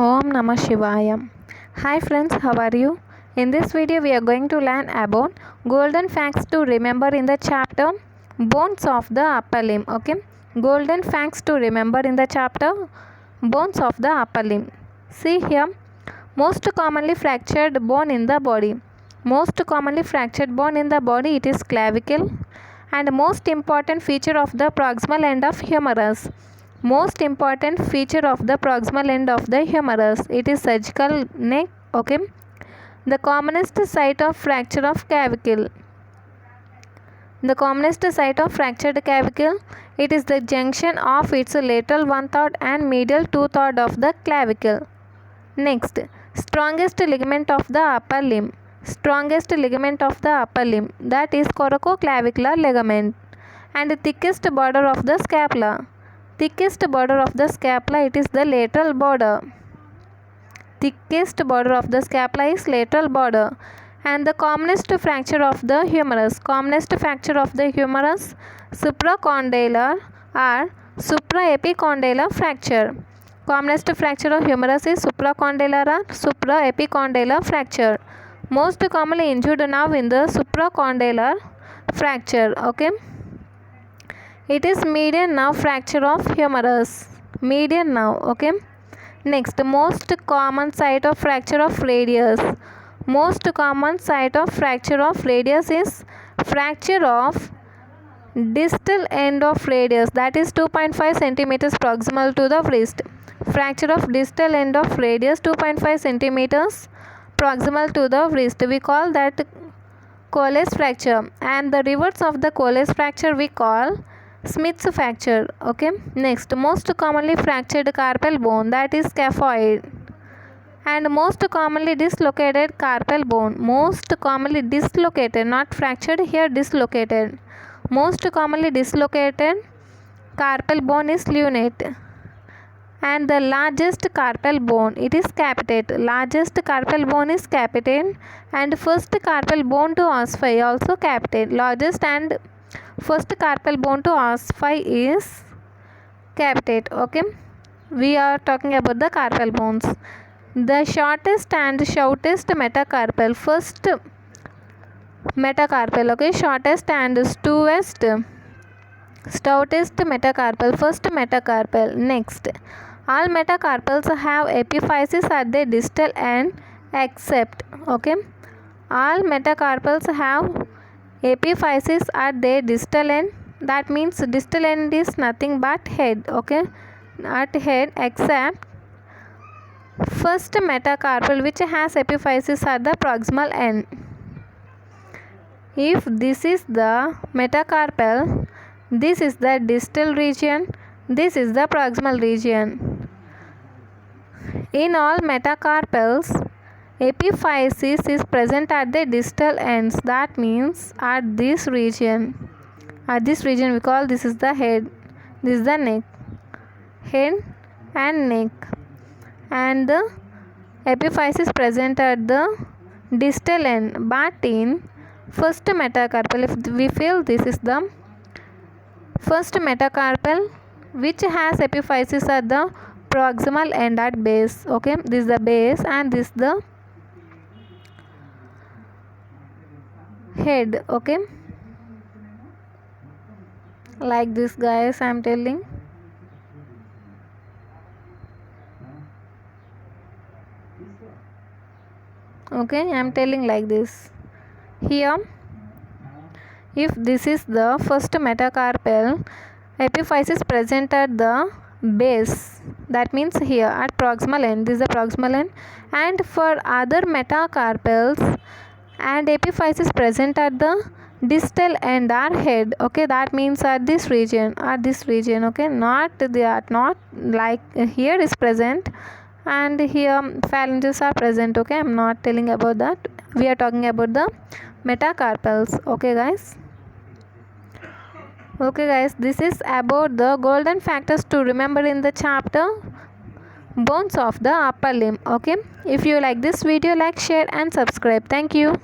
Om Namah Shivaya. Hi friends, how are you? In this video we are going to learn about golden facts to remember in the chapter bones of the upper limb. Okay, golden facts to remember in the chapter bones of the upper limb. See here, most commonly fractured bone in the body. Most commonly fractured bone in the body, it is clavicle, and most important feature of the proximal end of humerus. Most important feature of the proximal end of the humerus, it is surgical neck. Okay, the commonest site of fracture of clavicle. The commonest site of fractured clavicle, it is the junction of its lateral 1/3 and medial 2/3 of the clavicle. Next, strongest ligament of the upper limb. Strongest ligament of the upper limb, that is coracoclavicular ligament. And thickest border of the scapula. Thickest border of the scapula, it is the lateral border. Thickest border of the scapula is lateral border. And the commonest fracture of the humerus. Commonest fracture of the humerus, supracondylar or supraepicondylar fracture. Commonest fracture of humerus is supracondylar or supraepicondylar fracture. Most commonly injured nerve in the supracondylar fracture. Okay, it is median nerve fracture of humerus. Median nerve. Okay, next, most common site of fracture of radius. Most common site of fracture of radius is fracture of distal end of radius, that is 2.5 centimeters proximal to the wrist. Fracture of distal end of radius 2.5 centimeters proximal to the wrist, we call that Colles fracture, and the reverse of the Colles fracture we call Smith's fracture. Okay, next, most commonly fractured carpal bone, that is scaphoid. And most commonly dislocated carpal bone. Most commonly dislocated, not fractured, here dislocated. Most commonly dislocated carpal bone is lunate. And the largest carpal bone, it is capitate. Largest carpal bone is capitate, and first carpal bone to ossify also capitate. Largest and first carpal bone to ossify is capitate. Okay, we are talking about the carpal bones. The shortest and stoutest metacarpal, first metacarpal. Okay, shortest and stoutest metacarpal, first metacarpal. Next, all metacarpals have epiphysis at the distal end except. Okay, all metacarpals have epiphysis at their distal end, that means distal end is nothing but head. Okay, at head except first metacarpal, which has epiphysis at the proximal end. If this is the metacarpal, this is the distal region, this is the proximal region. In all metacarpals, epiphysis is present at the distal ends, that means at this region. At this region we call, this is the head, this is the neck, head and neck, and the epiphysis present at the distal end. But in first metacarpal, if we feel this is the first metacarpal which has epiphysis at the proximal end at base. Okay, this is the base and this is the head. Okay, like this guys, I am telling. Okay, I am telling like this. Here, if this is the first metacarpal, epiphysis present at the base, that means here at proximal end, this is the proximal end. And for other metacarpals, and epiphysis present at the distal end or head. Okay, that means at this region, okay, not like here is present and here phalanges are present. Okay, I am not telling about that, we are talking about the metacarpals. Okay guys, this is about the golden factors to remember in the chapter bones of the upper limb. Okay, if you like this video, like, share and subscribe. Thank you.